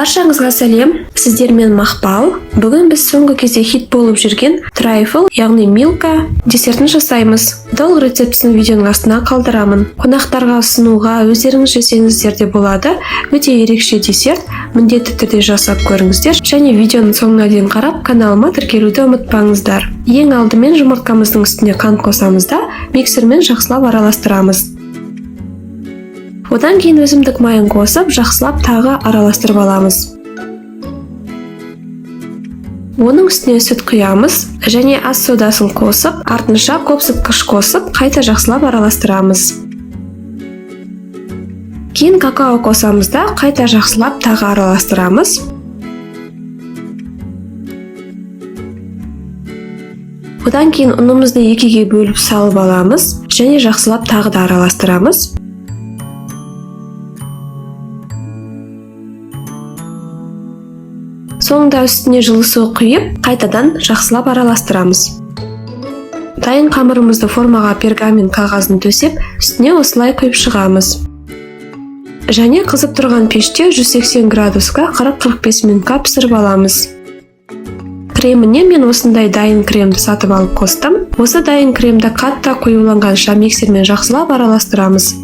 Баршаңызға сәлем, сіздермен Мақпал. Бүгін біз соңғы кезде хит болып жүрген трайфл, яғни милка десертін жасаймыз. Толық рецептісін видеоның астына қалдырамын. Қонақтарға ұсынуға өздеріңіз жесеңіздер де болады. Өте ерекше десерт, міндетті түрде жасап көріңіздер. Және видеоның соңына дейін қарап, каналыма тіркелуді ұмытпаңыздар. Ең алдымен жұмыртқамыздың үстіне қант қосамыз да миксермен жақсылап араластырамыз. Одан кейін өсімдік майын қосып, жақсылап тағы араластырып аламыз. Оның үстіне сүт құямыз және ас содасын қосып, артынша көпсіткіш қосып, қайта жақсылап араластырамыз. Кейін какао қосамыз да қайта жақсылап тағы араластырамыз. Одан кейін ұнымызды екіге бөліп салып аламыз және жақсылап тағы да араластырамыз. Соңында үстіне жылы су құйып, қайтадан жақсылап араластырамыз. Дайын қамырымызды формаға пергамент қағазын төсеп, үстіне осылай құйып шығамыз. Және қызып тұрған пеште 180 градусқа 40-45 минутқа пісіріп аламыз. Креміне мен осындай дайын кремді сатып алып қостым. Осы дайын кремді қатты қоюланғанша миксермен жақсылап араластырамыз.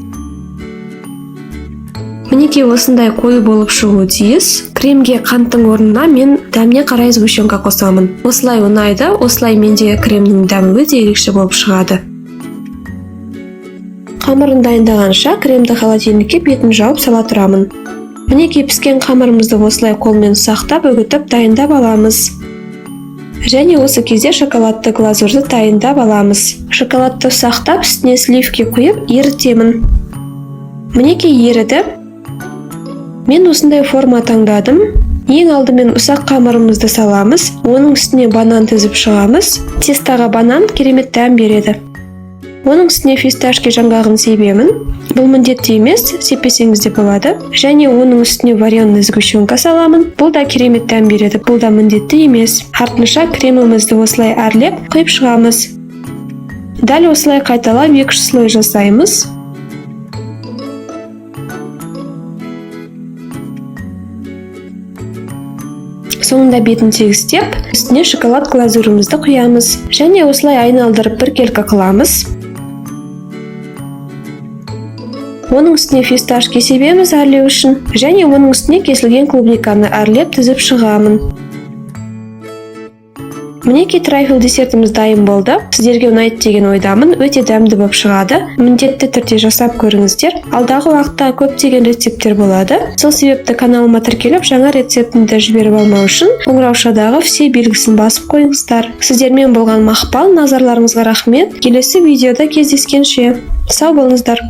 Мінекей осындай қою болып шығуы тиіс. Кремге қанттың орнына мен дәміне қарай сгущенка қосамын. Осылай ұнайды, осылай менде кремнің дәмі өте ерекше болып шығады. Қамырын дайындағанша кремді холодильникке бетін жауып сала тұрамын. Мінекей піскен қамырымызды осылай қолмен ұсақтап, үгітіп дайындап аламыз. Және осы кезде шоколадты глазурды дайындап аламыз. Шоколадты ұсақтап, үстіне сливки құйып ерітемін. Мінекей еріді. Мен осындай форма таңдадым. Ең алдымен ұсақ қамырымызды саламыз. Оның үстіне банан тізіп шығамыз. Тестаға банан керемет дәм береді. Оның үстіне фисташки жаңғағын себемін. Бұл міндетті емес, сеппесеңіз де болады. Және оның үстіне вареный сгущенка саламын. Бұл да керемет дәм береді. Бұл да міндетті емес. Артынша кремімізді осылай әрлеп құйып шығамыз. Дәл осылай қайталап 2 слой жасаймыз. Соңында бетін тегістеп, үстіне шоколад глазурымызды құямыз. Және осылай айналдырып біркелкі қыламыз. Оның үстіне фисташки себеміз әрлеу үшін. Және оның үстіне кесілген клубниканы әрлеп тізіп шығамын. Мінекей трайфл десертіміз дайын болды. Сіздерге ұнайды деген ойдамын. Өте дәмді болып шығады. Міндетті түрде жасап көріңіздер. Алдағы уақытта көптеген рецепттер болады. Сол себепті каналыма тіркеліп, жаңа рецептімді жіберіп алмау үшін қоңыраушадағы все белгісін басып қойыңыздар. Сіздермен болған Мақпал, назарларыңызға рахмет. Келесі видеода кездескенше сау болыңыздар.